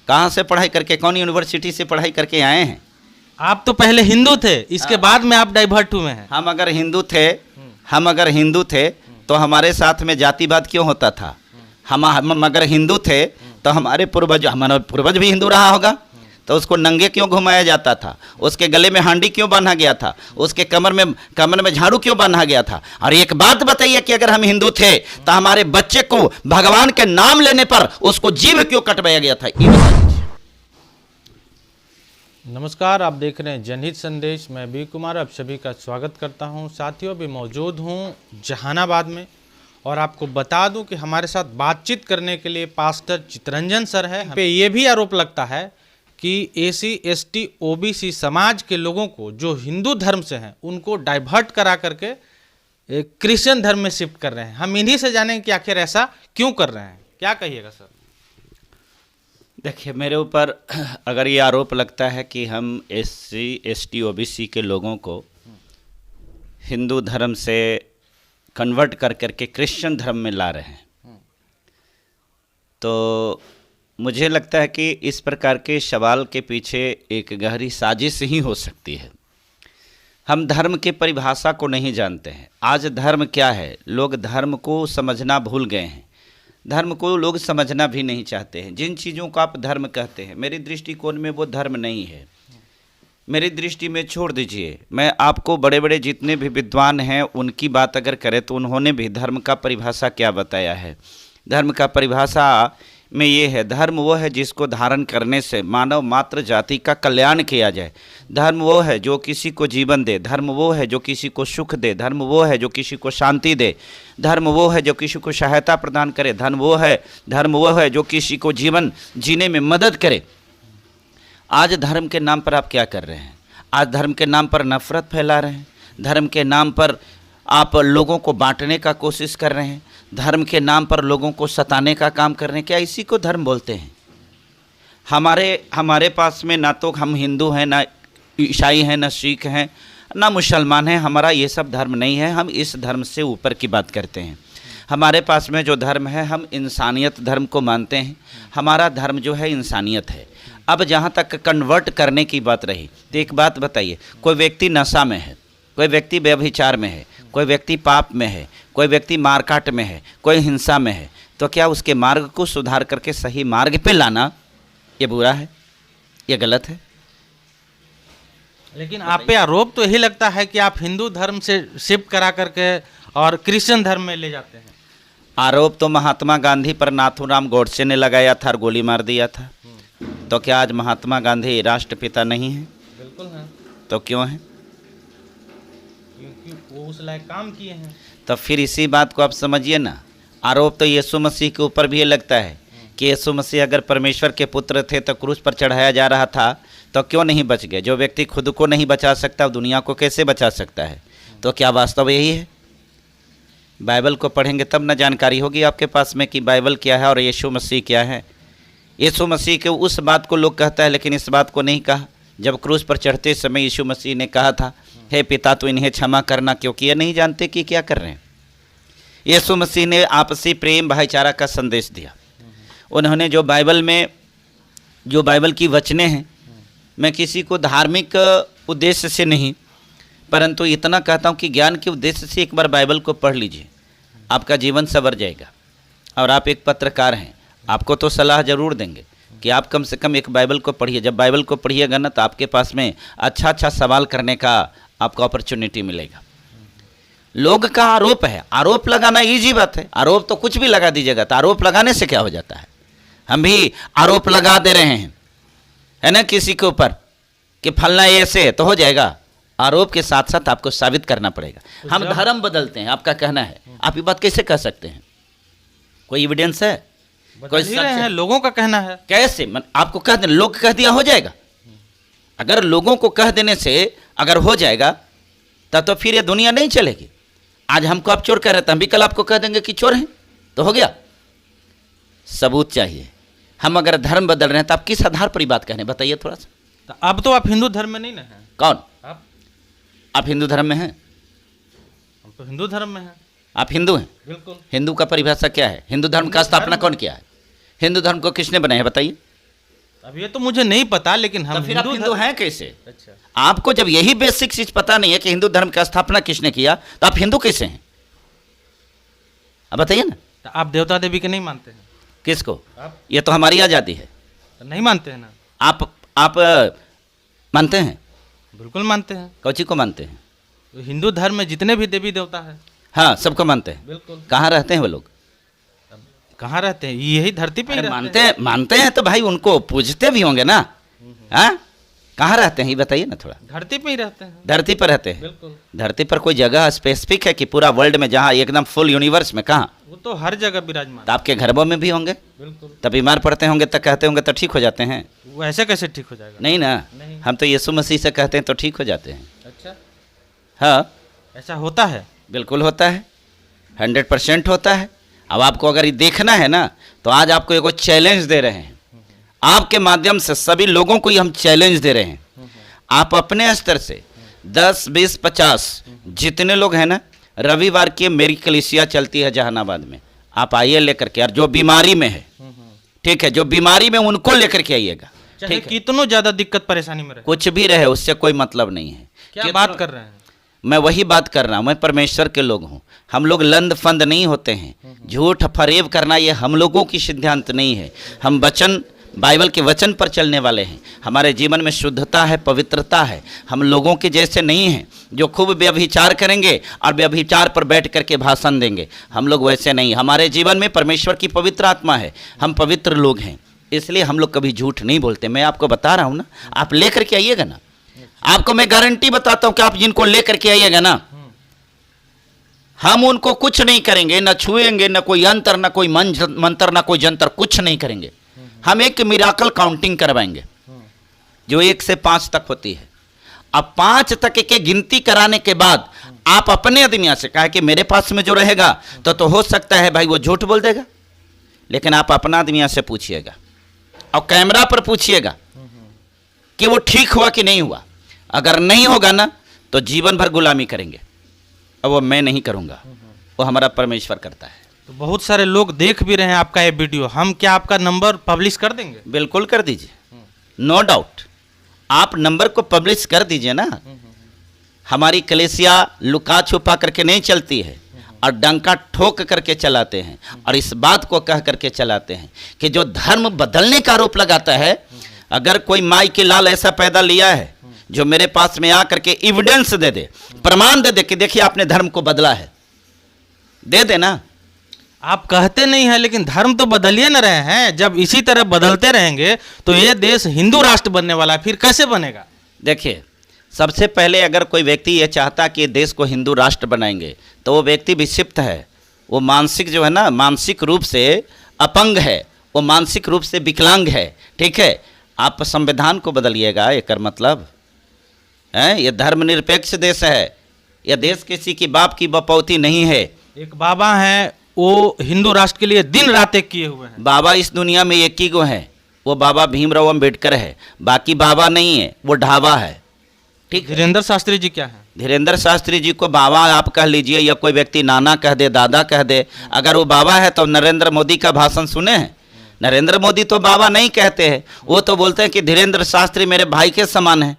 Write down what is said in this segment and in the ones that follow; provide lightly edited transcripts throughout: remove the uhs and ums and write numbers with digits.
कहाँ से पढ़ाई करके, कौन यूनिवर्सिटी से पढ़ाई करके आए हैं? आप तो पहले हिंदू थे, इसके बाद में आप डाइवर्ट हुए हैं। हम अगर हिंदू थे तो हमारे साथ में जातिवाद क्यों होता था? हम अगर हिंदू थे तो हमारा पूर्वज भी हिंदू रहा होगा, तो उसको नंगे क्यों घुमाया जाता था? उसके गले में हांडी क्यों बांधा गया था? उसके कमर में झाड़ू क्यों बांधा गया था? और एक बात बताइए कि अगर हम हिंदू थे तो हमारे बच्चे को भगवान के नाम लेने पर उसको जीभ क्यों कटवाया गया था? ये बताइए। नमस्कार, आप देख रहे हैं जनहित संदेश। मैं वी कुमार आप सभी का स्वागत करता हूं। साथियों, भी मौजूद हूं जहानाबाद में और आपको बता दूं कि हमारे साथ बातचीत करने के लिए पास्टर चितरंजन सर है। पे ये भी आरोप लगता है कि एसी एसटी ओबीसी समाज के लोगों को जो हिंदू धर्म से हैं उनको डाइवर्ट करा करके क्रिश्चियन धर्म में शिफ्ट कर रहे हैं। हम इन्हीं से जानेंगे कि आखिर ऐसा क्यों कर रहे हैं। क्या कहिएगा सर? देखिए, मेरे ऊपर अगर ये आरोप लगता है कि हम एससी एसटी ओबीसी के लोगों को हिंदू धर्म से कन्वर्ट कर करके क्रिश्चियन धर्म में ला रहे हैं, तो मुझे लगता है कि इस प्रकार के सवाल के पीछे एक गहरी साजिश ही हो सकती है। हम धर्म की परिभाषा को नहीं जानते हैं। आज धर्म क्या है, लोग धर्म को समझना भूल गए हैं। धर्म को लोग समझना भी नहीं चाहते हैं। जिन चीज़ों को आप धर्म कहते हैं, मेरे दृष्टिकोण में वो धर्म नहीं है। मेरी दृष्टि में छोड़ दीजिए, मैं आपको बड़े बड़े जितने भी विद्वान हैं उनकी बात अगर करें तो उन्होंने भी धर्म का परिभाषा क्या बताया है। धर्म का परिभाषा में ये है, धर्म वो है जिसको धारण करने से मानव मात्र जाति का कल्याण किया जाए। धर्म वो है जो किसी को जीवन दे। धर्म वो है जो किसी को सुख दे। धर्म वो है जो किसी को शांति दे। धर्म वो है जो किसी को सहायता प्रदान करे। धर्म वो है जो किसी को जीवन जीने में मदद करे। आज धर्म के नाम पर आप क्या कर रहे हैं? आज धर्म के नाम पर नफरत फैला रहे हैं। धर्म के नाम पर आप लोगों को बांटने का कोशिश कर रहे हैं। धर्म के नाम पर लोगों को सताने का काम कर रहे हैं। क्या इसी को धर्म बोलते हैं? हमारे पास में ना तो हम हिंदू हैं, ना ईसाई हैं, ना सिख हैं, ना मुसलमान हैं। हमारा ये सब धर्म नहीं है। हम इस धर्म से ऊपर की बात करते हैं। हमारे पास में जो धर्म है, हम इंसानियत धर्म को मानते हैं। हमारा धर्म जो है इंसानियत है। अब जहाँ तक कन्वर्ट करने की बात रही, तो एक बात बताइए, कोई व्यक्ति नशा में है, कोई व्यक्ति व्यभिचार में है, कोई व्यक्ति पाप में है, कोई व्यक्ति मारकाट में है, कोई हिंसा में है, तो क्या उसके मार्ग को सुधार करके सही मार्ग पे लाना ये बुरा है? ये गलत है? लेकिन आप पे आरोप तो यही लगता है कि आप हिंदू धर्म से शिफ्ट करा करके और क्रिश्चियन धर्म में ले जाते हैं। आरोप तो महात्मा गांधी पर नाथूराम गोडसे ने लगाया था और गोली मार दिया था। तो क्या आज महात्मा गांधी राष्ट्रपिता नहीं है? बिल्कुल है। तो क्यों है? क्योंकि वो उस लायक काम किए हैं। तो फिर इसी बात को आप समझिए ना। आरोप तो यीशु मसीह के ऊपर भी ये लगता है कि यीशु मसीह अगर परमेश्वर के पुत्र थे तो क्रूस पर चढ़ाया जा रहा था, तो क्यों नहीं बच गए? जो व्यक्ति खुद को नहीं बचा सकता वो दुनिया को कैसे बचा सकता है? तो क्या वास्तव यही है? बाइबल को पढ़ेंगे तब ना जानकारी होगी आपके पास में कि बाइबल क्या है और यीशु मसीह क्या है। यीशु मसीह के उस बात को लोग कहता है, लेकिन इस बात को नहीं कहा। जब क्रूस पर चढ़ते समय यीशु मसीह ने कहा था, हे पिता तू इन्हें क्षमा करना, क्योंकि ये नहीं जानते कि क्या कर रहे हैं। यीशु मसीह ने आपसी प्रेम भाईचारा का संदेश दिया। उन्होंने जो बाइबल की वचनें हैं, मैं किसी को धार्मिक उद्देश्य से नहीं, परंतु इतना कहता हूँ कि ज्ञान के उद्देश्य से एक बार बाइबल को पढ़ लीजिए, आपका जीवन संवर जाएगा। और आप एक पत्रकार हैं, आपको तो सलाह जरूर देंगे कि आप कम से कम एक बाइबल को पढ़िए। जब बाइबल को पढ़िएगा ना, तो आपके पास में अच्छा सवाल करने का आपको अपॉर्चुनिटी मिलेगा। लोग का आरोप है, आरोप लगाना इजी बात है। आरोप तो कुछ भी लगा दीजिएगा, तो आरोप लगाने से क्या हो जाता है? हम भी आरोप लगा दे रहे हैं, है ना, किसी के ऊपर कि फलना ऐसे है, तो हो जाएगा। आरोप के साथ साथ आपको साबित करना पड़ेगा। हम धर्म बदलते हैं, आपका कहना है। आप ये बात कैसे कह सकते हैं? कोई एविडेंस है? कोई सच है? लोगों का कहना है। कैसे? आपको कह देना, लोग कह दिया हो जाएगा? अगर लोगों को कह देने से अगर हो जाएगा तब तो फिर ये दुनिया नहीं चलेगी। आज हमको आप चोर कह रहे थे, हम भी कल आपको कह देंगे कि चोर हैं, तो हो गया। सबूत चाहिए। हम अगर धर्म बदल रहे हैं तो आप किस आधार पर बात कह रहे हैं बताइए थोड़ा सा। तो अब तो आप हिंदू धर्म में नहीं ना हैं। कौन? आप हिंदू धर्म में हैं? हम तो हिंदू धर्म में हैं। आप हिंदू हैं? बिल्कुल। हिंदू का परिभाषा क्या है? हिंदू धर्म का स्थापना कौन किया है? हिंदू धर्म को किसने बनाया बताइए? अब ये तो मुझे नहीं पता, लेकिन हम तो फिर आप हिंदू हैं कैसे? अच्छा, आपको जब यही बेसिक चीज पता नहीं है कि हिंदू धर्म की स्थापना किसने किया, तो आप हिंदू कैसे हैं? अब बताइए ना। तो आप देवता देवी के नहीं मानते हैं? किसको? आप ये तो हमारी आजादी है। नहीं मानते हैं ना? आप मानते हैं? बिल्कुल मानते हैं। कौची को मानते हैं? तो हिंदू धर्म में जितने भी देवी देवता है, हाँ, सबको मानते हैं। बिल्कुल। कहाँ रहते हैं वो लोग? कहाँ रहते हैं? यही धरती पे ही अरे रहते मानते हैं तो भाई उनको पूजते भी होंगे ना। हाँ, कहाँ रहते हैं ये बताइए ना थोड़ा। धरती पे ही रहते हैं। धरती पर रहते हैं? बिल्कुल। धरती पर कोई जगह स्पेसिफिक है कि पूरा वर्ल्ड में, जहाँ एकदम फुल यूनिवर्स में? कहाँ? वो तो हर जगह विराजमान तो आपके घरों में भी होंगे, बिल्कुल। तब बीमार पड़ते होंगे, तो कहते होंगे तो ठीक हो जाते हैं? वो ऐसे कैसे ठीक हो जाएगा? नहीं ना, नहीं। हम तो यीशु मसीह से कहते हैं तो ठीक हो जाते हैं। अच्छा, हाँ, ऐसा होता है? बिल्कुल होता है, 100% होता है। अब आपको अगर ये देखना है ना, तो आज आपको एगो चैलेंज दे रहे हैं, आपके माध्यम से सभी लोगों को ये हम चैलेंज दे रहे हैं। आप अपने स्तर से 10, 20, 50 जितने लोग हैं ना, रविवार की मेरी कलीसिया चलती है जहानाबाद में, आप आइए लेकर के। और जो बीमारी में है, ठीक है, जो बीमारी में उनको लेकर के आइएगा, चाहे ठीक है? कितनों ज्यादा दिक्कत परेशानी में रहे, कुछ भी रहे, उससे कोई मतलब नहीं है। क्या बात कर रहे हैं? मैं वही बात कर रहा हूँ, मैं परमेश्वर के लोग हूँ। हम लोग लंद फंद नहीं होते हैं। झूठ फरेब करना ये हम लोगों की सिद्धांत नहीं है। हम वचन, बाइबल के वचन पर चलने वाले हैं। हमारे जीवन में शुद्धता है, पवित्रता है। हम लोगों के जैसे नहीं हैं जो खूब व्यभिचार करेंगे और व्यभिचार पर बैठ करके भाषण देंगे। हम लोग वैसे नहीं। हमारे जीवन में परमेश्वर की पवित्र आत्मा है, हम पवित्र लोग हैं, इसलिए हम लोग कभी झूठ नहीं बोलते। मैं आपको बता रहा हूँ ना, आप लेकर के आइएगा ना, आपको मैं गारंटी बताता हूं कि आप जिनको लेकर के आइएगा ना, हम उनको कुछ नहीं करेंगे, ना छुएंगे, ना कोई यंत्र, ना कोई मंत्र, ना कोई जंतर, कुछ नहीं करेंगे। हम एक मिराकल काउंटिंग करवाएंगे जो 1 से 5 तक होती है। अब 5 तक के गिनती कराने के बाद आप अपने दुनिया से कहा कि मेरे पास में जो रहेगा तो हो सकता है भाई वो झूठ बोल देगा, लेकिन आप अपना दुनिया से पूछिएगा और कैमरा पर पूछिएगा कि वो ठीक हुआ कि नहीं हुआ। अगर नहीं होगा ना, तो जीवन भर गुलामी करेंगे। अब वो मैं नहीं करूंगा, वो हमारा परमेश्वर करता है। तो बहुत सारे लोग देख भी रहे हैं आपका ये वीडियो, हम क्या आपका नंबर पब्लिश कर देंगे? बिल्कुल कर दीजिए, नो डाउट। आप नंबर को पब्लिश कर दीजिए ना। हमारी कलीसिया लुका छुपा करके नहीं चलती है और डंका ठोक करके चलाते हैं, और इस बात को कह करके चलाते हैं कि जो धर्म बदलने का आरोप लगाता है, अगर कोई माई के लाल ऐसा पैदा लिया है जो मेरे पास में आकर के एविडेंस दे दे, प्रमाण दे दे कि देखिए आपने धर्म को बदला है, दे देना। आप कहते नहीं है, लेकिन धर्म तो बदल ही न रहे हैं। जब इसी तरह बदलते रहेंगे तो ये देश हिंदू राष्ट्र बनने वाला है, फिर कैसे बनेगा? देखिए, सबसे पहले अगर कोई व्यक्ति ये चाहता कि देश को हिंदू राष्ट्र बनाएंगे, तो वो व्यक्ति विक्षिप्त है, वो मानसिक जो है ना, मानसिक रूप से अपंग है, वो मानसिक रूप से विकलांग है, ठीक है? आप संविधान को बदलिएगा, एक मतलब है, ये धर्मनिरपेक्ष देश है, यह देश किसी की बाप की बपौती नहीं है। एक बाबा हैं, वो हिंदू राष्ट्र के लिए दिन रात एक किए हुए हैं। बाबा इस दुनिया में एक ही गो है, वो बाबा भीमराव अम्बेडकर है, बाकी बाबा नहीं है, वो ढाबा है, ठीक। धीरेन्द्र शास्त्री जी क्या है? धीरेन्द्र शास्त्री जी को बाबा आप कह लीजिए, या कोई व्यक्ति नाना कह दे, दादा कह दे। अगर वो बाबा है तो नरेंद्र मोदी का भाषण सुने हैं? नरेंद्र मोदी तो बाबा नहीं कहते हैं, वो तो बोलते हैं कि धीरेन्द्र शास्त्री मेरे भाई के समान है,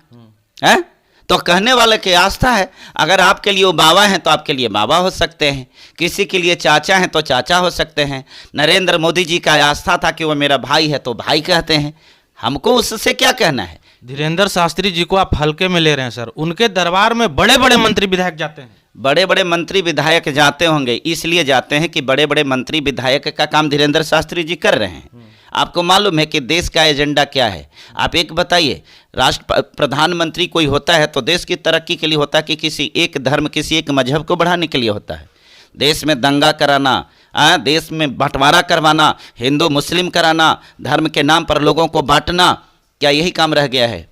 हैं? तो कहने वाले की आस्था है। अगर आपके लिए वो बाबा हैं तो आपके लिए बाबा हो सकते हैं, किसी के लिए चाचा हैं तो चाचा हो सकते हैं। नरेंद्र मोदी जी का आस्था था कि वो मेरा भाई है तो भाई कहते हैं। हमको उससे क्या कहना है? धीरेन्द्र शास्त्री जी को आप हल्के में ले रहे हैं सर। उनके दरबार में बड़े बड़े मंत्री विधायक जाते हैं। बड़े बड़े मंत्री विधायक जाते होंगे, इसलिए जाते हैं कि बड़े बड़े मंत्री विधायक का काम धीरेन्द्र शास्त्री जी कर रहे हैं। आपको मालूम है कि देश का एजेंडा क्या है? आप एक बताइए, राष्ट्र प्रधानमंत्री कोई होता है तो देश की तरक्की के लिए होता है कि किसी एक धर्म, किसी एक मजहब को बढ़ाने के लिए होता है? देश में दंगा कराना, देश में बंटवारा करवाना, हिंदू मुस्लिम कराना, धर्म के नाम पर लोगों को बांटना, क्या यही काम रह गया है?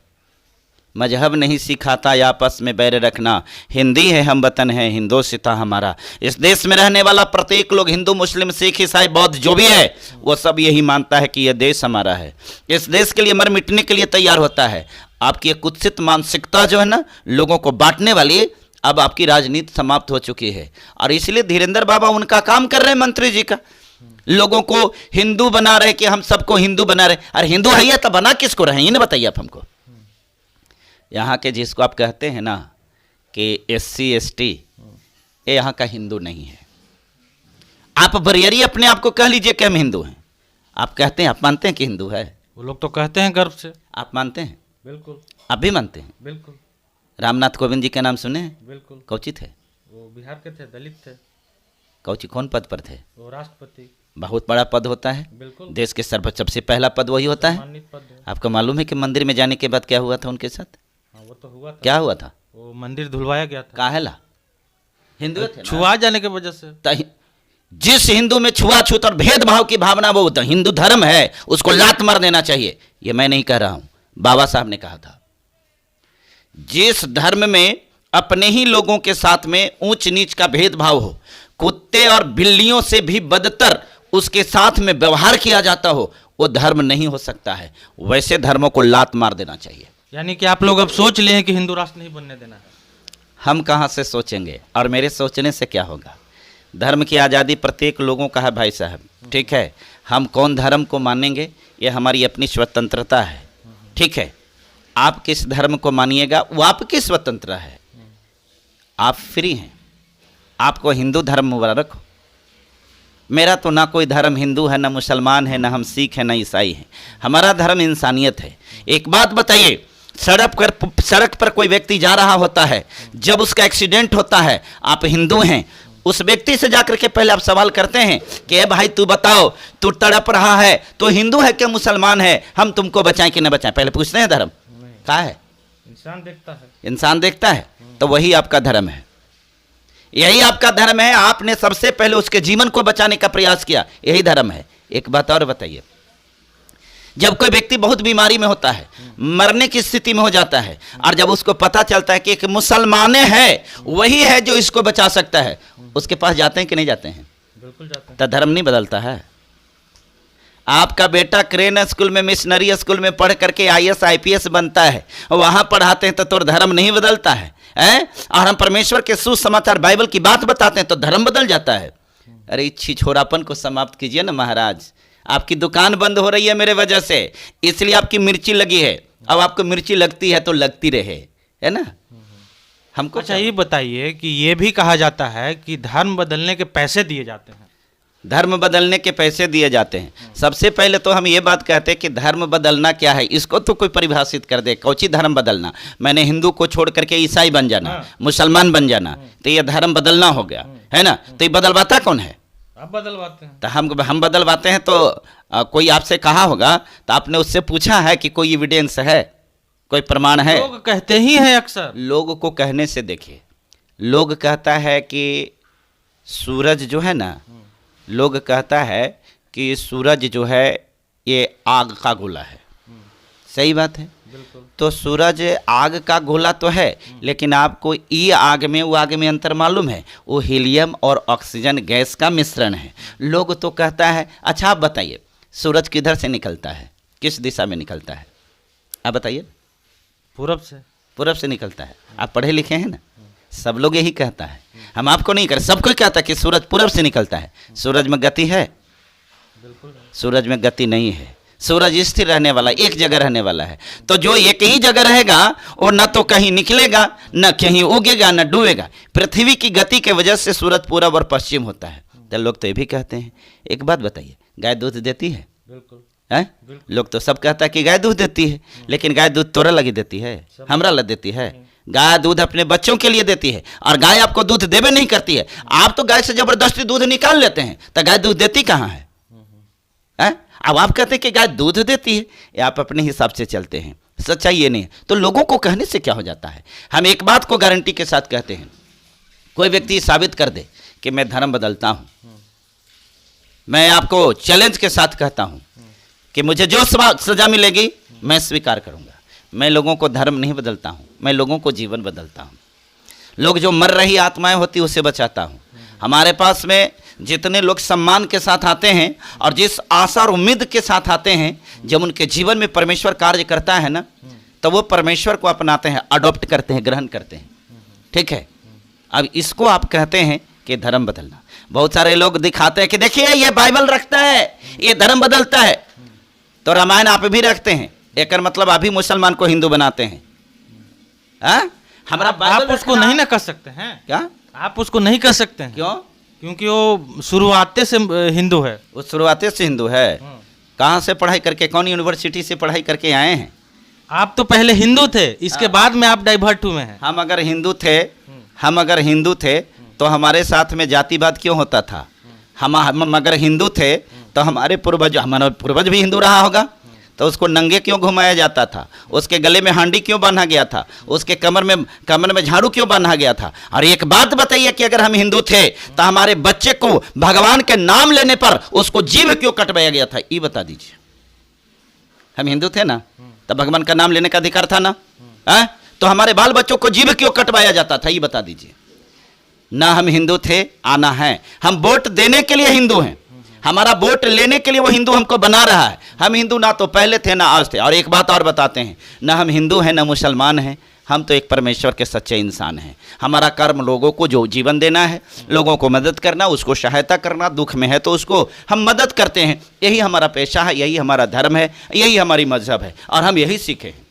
मजहब नहीं सिखाता या आपस में बैर रखना। हिंदी है हम वतन है, हिंदोसिता हमारा। इस देश में रहने वाला प्रत्येक लोग, हिंदू मुस्लिम सिख ईसाई बौद्ध जो भी है, वो सब यही मानता है कि यह देश हमारा है। इस देश के लिए मर मिटने के लिए तैयार होता है। आपकी एक कुत्सित मानसिकता जो है ना, लोगों को बांटने वाली, अब आपकी राजनीति समाप्त हो चुकी है। और इसलिए धीरेन्द्र बाबा उनका काम कर रहे हैं, मंत्री जी का। लोगों को हिंदू बना रहे कि हम सबको हिंदू बना रहे। अरे हिंदू है तो बना किसको रहे, ये ना बताइए आप हमको। यहाँ के जिसको आप कहते हैं ना कि SC ST, ये यहाँ का हिंदू नहीं है। आप बरियरी अपने आप को कह लीजिए कि हम हिंदू हैं। आप कहते हैं, आप मानते हैं कि हिंदू है? वो लोग तो कहते हैं गर्व से। आप मानते हैं? बिल्कुल। आप भी मानते हैं? बिल्कुल। रामनाथ कोविंद जी के नाम सुने हैं? बिल्कुल। कौची थे? वो बिहार के थे, दलित थे। कौची कौन पद पर थे? वो राष्ट्रपति। बहुत बड़ा पद होता है। बिल्कुल। देश के सबसे पहला पद वही होता है। सम्मानित पद है। आपको मालूम है कि मंदिर में जाने के बाद क्या हुआ था उनके साथ? हाँ, वो तो हुआ था। क्या हुआ था? वो मंदिर धुलवाया गया था। काहेला? हिंदू थे ना? छुआ जाने की वजह से। तो जिस हिंदू में छुआछूत और भेदभाव की भावना, वो तो हिंदू धर्म है, उसको लात मार देना चाहिए। ये मैं नहीं कह रहा हूं, बाबा साहब ने कहा था। जिस धर्म में अपने ही लोगों के साथ में ऊंच नीच का भेदभाव हो, कुत्ते और बिल्लियों से भी बदतर उसके साथ में व्यवहार किया जाता हो, वो धर्म नहीं हो सकता है। वैसे धर्मों को लात मार देना चाहिए। यानी कि आप लोग अब सोच लिए हैं कि हिंदू राष्ट्र नहीं बनने देना है। हम कहां से सोचेंगे, और मेरे सोचने से क्या होगा? धर्म की आज़ादी प्रत्येक लोगों का है भाई साहब, ठीक है। हम कौन धर्म को मानेंगे ये हमारी अपनी स्वतंत्रता है, ठीक है। आप किस धर्म को मानिएगा वो आपकी स्वतंत्रता है, आप फ्री हैं। आपको हिंदू धर्म मुबारक हो। मेरा तो ना कोई धर्म हिंदू है, ना मुसलमान है, ना हम सिख हैं, ना ईसाई हैं। हमारा धर्म इंसानियत है। एक बात बताइए, सड़क पर कोई व्यक्ति जा रहा होता है, जब उसका एक्सीडेंट होता है, आप हिंदू हैं, उस व्यक्ति से जाकर के पहले आप सवाल करते हैं कि भाई तू बताओ, तू तड़प रहा है तो हिंदू है क्या मुसलमान है, हम तुमको बचाएं कि न बचाएं? पहले पूछते हैं धर्म क्या है? इंसान देखता है। इंसान देखता है, तो वही आपका धर्म है, यही आपका धर्म है। आपने सबसे पहले उसके जीवन को बचाने का प्रयास किया, यही धर्म है। एक बात और बताइए, जब कोई व्यक्ति बहुत बीमारी में होता है, मरने की स्थिति में हो जाता है, और जब उसको पता चलता है कि एक मुसलमान है, वही है जो इसको बचा सकता है, उसके पास जाते हैं कि नहीं जाते हैं? बिल्कुल जाते हैं। तो धर्म नहीं बदलता है। आपका बेटा क्रेन स्कूल में, मिशनरी स्कूल में पढ़ करके IAS IPS बनता है, वहां पढ़ाते हैं तो धर्म नहीं बदलता है, और हम परमेश्वर के सुसमाचार बाइबल की बात बताते हैं तो धर्म बदल जाता है। अरे इस छिछोरापन को समाप्त कीजिए ना महाराज। आपकी दुकान बंद हो रही है मेरे वजह से, इसलिए आपकी मिर्ची लगी है। अब आपको मिर्ची लगती है तो लगती रहे, है ना। हमको अच्छा ये बताइए कि ये भी कहा जाता है कि धर्म बदलने के पैसे दिए जाते हैं। धर्म बदलने के पैसे दिए जाते हैं। सबसे पहले तो हम ये बात कहते हैं कि धर्म बदलना क्या है, इसको तो कोई परिभाषित कर दे। कौची धर्म बदलना? मैंने हिंदू को छोड़ करके ईसाई बन जाना, मुसलमान बन जाना, तो ये धर्म बदलना हो गया, है ना। तो ये बदलवाता कौन है? आप बदलवाते हैं। तो हम बदलवाते हैं। तो कोई आपसे कहा होगा तो आपने उससे पूछा है कि कोई एविडेंस है, कोई प्रमाण है? लोग कहते ही हैं अक्सर। लोग को कहने से देखिए, लोग कहता है कि सूरज जो है ना, लोग कहता है कि सूरज जो है ये आग का गोला है। सही बात है। बिल्कुल। तो सूरज आग का गोला तो है, लेकिन आपको ये आग में वो आग में अंतर मालूम है? वो हीलियम और ऑक्सीजन गैस का मिश्रण है। लोग तो कहता है। अच्छा आप बताइए, सूरज किधर से निकलता है, किस दिशा में निकलता है? आप बताइए। पूरब से। पूरब से निकलता है। आप पढ़े लिखे हैं ना, सब लोग यही कहता है। हम आपको नहीं कर, सब कोई कहता है कि सूरज पूरब से निकलता है। सूरज में गति है? बिल्कुल। सूरज में गति नहीं है। सूरज स्थिर रहने वाला, एक जगह रहने वाला है। तो जो एक ही जगह रहेगा वो न तो कहीं निकलेगा, न कहीं उगेगा, न डूबेगा। पृथ्वी की गति के वजह से सूरज पूरब और पश्चिम होता है। तो लोग तो ये भी कहते हैं। एक बात बताइए, गाय दूध देती है? बिल्कुल है। लोग तो सब कहता है कि गाय दूध देती है, लेकिन गाय दूध तोरा लगी देती है, हमरा लग देती है। गाय दूध अपने बच्चों के लिए देती है, और गाय आपको दूध देवे नहीं करती है। आप तो गाय से जबरदस्ती दूध निकाल लेते हैं, तो गाय दूध देती कहाँ है? अब आप कहते हैं कि गाय दूध देती है, या आप अपने हिसाब से चलते हैं। सच्चाई ये नहीं है। तो लोगों को कहने से क्या हो जाता है? हम एक बात को गारंटी के साथ कहते हैं, कोई व्यक्ति साबित कर दे कि मैं धर्म बदलता हूं, मैं आपको चैलेंज के साथ कहता हूं कि मुझे जो सजा मिलेगी मैं स्वीकार करूंगा। मैं लोगों को धर्म नहीं बदलता हूं, मैं लोगों को जीवन बदलता हूं। लोग जो मर रही आत्माएं होती उसे बचाता हूं। हमारे पास में जितने लोग सम्मान के साथ आते हैं और जिस आशा और उम्मीद के साथ आते हैं, जब उनके जीवन में परमेश्वर कार्य करता है ना, तो वो परमेश्वर को अपनाते हैं, अडॉप्ट करते हैं, ग्रहण करते हैं। ठीक है। अब इसको आप कहते हैं कि धर्म बदलना। बहुत सारे लोग दिखाते हैं कि देखिए ये बाइबल रखता है, ये धर्म बदलता है, तो रामायण आप भी रखते हैं, एक मतलब आप भी मुसलमान को हिंदू बनाते हैं। हमारा आप उसको नहीं ना कर सकते हैं क्या? आप उसको नहीं कर सकते हैं। क्यों? क्योंकि वो शुरुआते से हिंदू है। वो शुरुआते से हिंदू है। कहाँ से पढ़ाई करके, कौन यूनिवर्सिटी से पढ़ाई करके आए हैं? आप तो पहले हिंदू थे, इसके बाद में आप डाइवर्ट हुए हैं। हम अगर हिंदू थे तो हमारे साथ में जातिवाद क्यों होता था? हम अगर हिंदू थे तो हमारा पूर्वज भी हिंदू रहा होगा, तो उसको नंगे क्यों घुमाया जाता था? उसके गले में हांडी क्यों बांधा गया था? उसके कमर में झाड़ू क्यों बांधा गया था? और एक बात बताइए कि अगर हम हिंदू थे तो हमारे बच्चे को भगवान के नाम लेने पर उसको जीभ क्यों कटवाया गया था? ये बता दीजिए। हम हिंदू थे ना, तब भगवान का नाम लेने का अधिकार था ना? तो हमारे बाल बच्चों को जीभ क्यों कटवाया जाता था? ये बता दीजिए ना। हम हिंदू थे, आना है। हम वोट देने के लिए हिंदू हैं, हमारा वोट लेने के लिए वो हिंदू हमको बना रहा है। हम हिंदू ना तो पहले थे ना आज थे। और एक बात और बताते हैं, ना हम हिंदू हैं ना मुसलमान हैं, हम तो एक परमेश्वर के सच्चे इंसान हैं। हमारा कर्म लोगों को जो जीवन देना है, लोगों को मदद करना, उसको सहायता करना, दुख में है तो उसको हम मदद करते हैं। यही हमारा पेशा है, यही हमारा धर्म है, यही हमारी मजहब है, और हम यही सीखे हैं।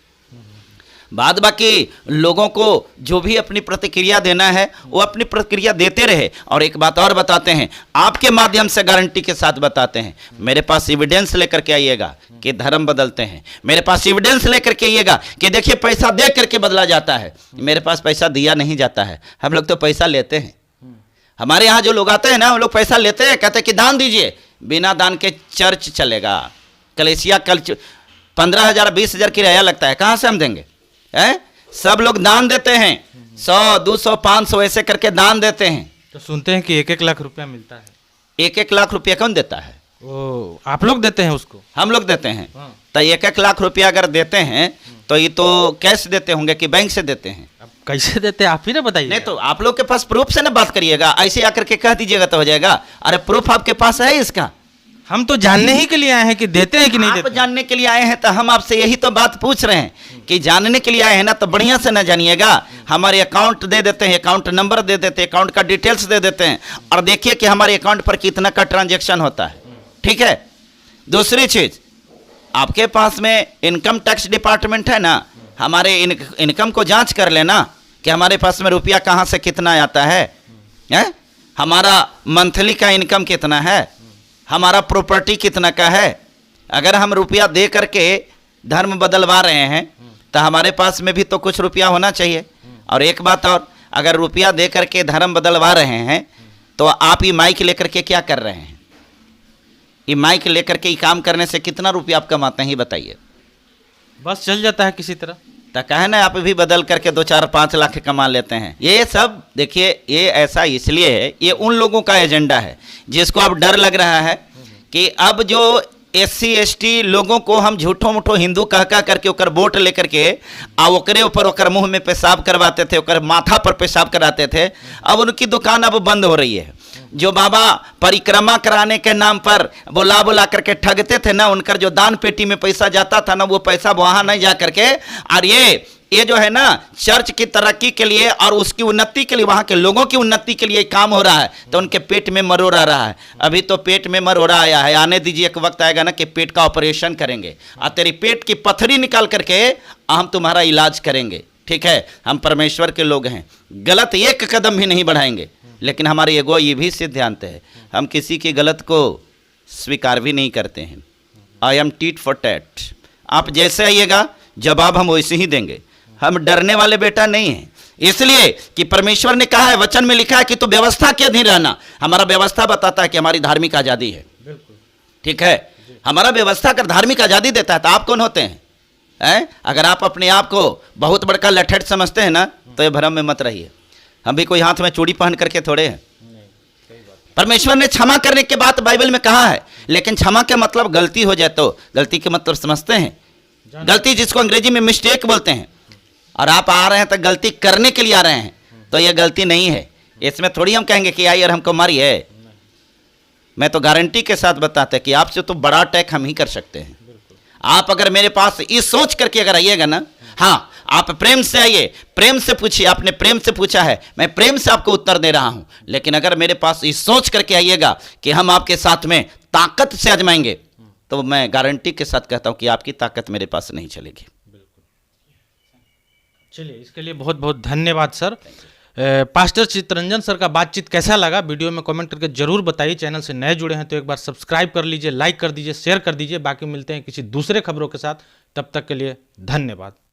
बाद बाकी लोगों को जो भी अपनी प्रतिक्रिया देना है वो अपनी प्रतिक्रिया देते रहे। और एक बात और बताते हैं, आपके माध्यम से गारंटी के साथ बताते हैं, मेरे पास एविडेंस लेकर के आइएगा कि धर्म बदलते हैं। मेरे पास एविडेंस लेकर के आइएगा कि देखिए पैसा दे करके बदला जाता है। मेरे पास पैसा दिया नहीं जाता है, हम लोग तो पैसा लेते हैं। हमारे यहाँ जो लोग आते हैं ना, वो लोग पैसा लेते हैं, कहते हैं कि दान दीजिए। बिना दान के चर्च चलेगा, कलेसिया 15,000 20,000 किराया लगता है, कहाँ से हम देंगे? सब लोग दान देते हैं, 100 200 500 ऐसे करके दान देते हैं। तो सुनते हैं कि 1-1 लाख रुपया मिलता है। 1-1 लाख रुपया कौन देता है? वो आप लोग देते हैं उसको? हम लोग देते हैं। तो 1-1 लाख रुपया अगर देते हैं तो ये तो कैश देते होंगे कि बैंक से देते हैं? अब कैसे देते हैं आप ही ना बताइए। नहीं तो आप लोग के पास प्रूफ से ना बात करिएगा, ऐसे आकर के कह दीजिएगा तो हो जाएगा। अरे प्रूफ आपके पास है इसका? हम तो जानने ही के लिए आए हैं कि देते हैं कि नहीं देते। आप जानने के लिए आए हैं तो हम आपसे यही तो बात पूछ रहे हैं कि जानने के लिए आए हैं ना, तो बढ़िया से ना जानिएगा। हमारे अकाउंट दे देते हैं, अकाउंट नंबर दे देते हैं, अकाउंट का डिटेल्स दे देते हैं, और देखिए कि हमारे अकाउंट पर कितना का ट्रांजैक्शन होता है। ठीक है। दूसरी चीज, आपके पास में इनकम टैक्स डिपार्टमेंट है ना, हमारे इनकम को जांच कर लेना कि हमारे पास में रुपया कहाँ से कितना आता है, हमारा मंथली का इनकम कितना है, हमारा प्रॉपर्टी कितना का है। अगर हम रुपया दे करके धर्म बदलवा रहे हैं तो हमारे पास में भी तो कुछ रुपया होना चाहिए। और एक बात और, अगर रुपया दे करके धर्म बदलवा रहे हैं तो आप ये माइक लेकर के क्या कर रहे हैं? ये माइक लेकर के ये काम करने से कितना रुपया आप कमाते हैं, बताइए? बस चल जाता है किसी तरह। तो कहे ना, आप भी बदल करके 2-4-5 लाख कमा लेते हैं। ये सब देखिए, ये ऐसा इसलिए है, ये उन लोगों का एजेंडा है जिसको अब डर लग रहा है कि अब जो SC ST लोगों को हम झूठो मूठो हिंदू कह करके ओकर वोट लेकर के आ ओकरे ऊपर ओकर मुंह में पेशाब करवाते थे, ओकर माथा पर पेशाब कराते थे। अब उनकी दुकान अब बंद हो रही है। जो बाबा परिक्रमा कराने के नाम पर बुला बुला करके ठगते थे ना, उनकर जो दान पेटी में पैसा जाता था ना, वो पैसा वहां नहीं जा करके, और ये जो है ना चर्च की तरक्की के लिए और उसकी उन्नति के लिए, वहां के लोगों की उन्नति के लिए काम हो रहा है। तो उनके पेट में मरोड़ा रहा है। अभी तो पेट में मरोड़ा आया है, आने दीजिए, एक वक्त आएगा ना कि पेट का ऑपरेशन करेंगे और तेरी पेट की पथरी निकाल करके हम तुम्हारा इलाज करेंगे। ठीक है, हम परमेश्वर के लोग हैं, गलत एक कदम भी नहीं बढ़ाएंगे। लेकिन हमारे एगो ये भी सिद्धांत है, हम किसी की गलत को स्वीकार भी नहीं करते हैं। I am tit for tat. आप जैसे आइएगा जवाब हम वैसे ही देंगे। हम डरने वाले बेटा नहीं हैं, इसलिए कि परमेश्वर ने कहा है, वचन में लिखा है कि तो व्यवस्था के अधीन रहना। हमारा व्यवस्था बताता है कि हमारी धार्मिक आज़ादी है। ठीक है, हमारा व्यवस्था अगर धार्मिक आज़ादी देता है तो आप कौन होते हैं? अगर आप अपने आप को बहुत बड़का लठेठ समझते हैं ना, तो ये भ्रम में मत रहिए। हम भी कोई हाथ में चूड़ी पहन करके थोड़े हैं। परमेश्वर ने क्षमा करने के बाद बाइबल में कहा है, लेकिन क्षमा के मतलब गलती हो जाए तो गलती के मतलब समझते हैं, गलती जिसको अंग्रेजी में मिस्टेक बोलते हैं। और आप आ रहे हैं तो गलती करने के लिए आ रहे हैं, तो यह गलती नहीं है। इसमें थोड़ी हम कहेंगे कि आई और हमको मारिए। मैं तो गारंटी के साथ बताते कि आपसे तो बड़ा अटैक हम ही कर सकते हैं। आप अगर मेरे पास इस सोच करके अगर आइएगा ना, हाँ आप प्रेम से आइए, प्रेम से पूछिए, आपने प्रेम से पूछा है, मैं प्रेम से आपको उत्तर दे रहा हूं। लेकिन अगर मेरे पास ये सोच करके आइएगा कि हम आपके साथ में ताकत से आजमाएंगे, तो मैं गारंटी के साथ कहता हूं कि आपकी ताकत मेरे पास नहीं चलेगी। चलिए, इसके लिए बहुत बहुत धन्यवाद सर। पास्टर चित्तरंजन सर का बातचीत कैसा लगा वीडियो में कमेंट करके जरूर बताइए। चैनल से नए जुड़े हैं तो एक बार सब्सक्राइब कर लीजिए, लाइक कर दीजिए, शेयर कर दीजिए। बाकी मिलते हैं किसी दूसरे खबरों के साथ, तब तक के लिए धन्यवाद।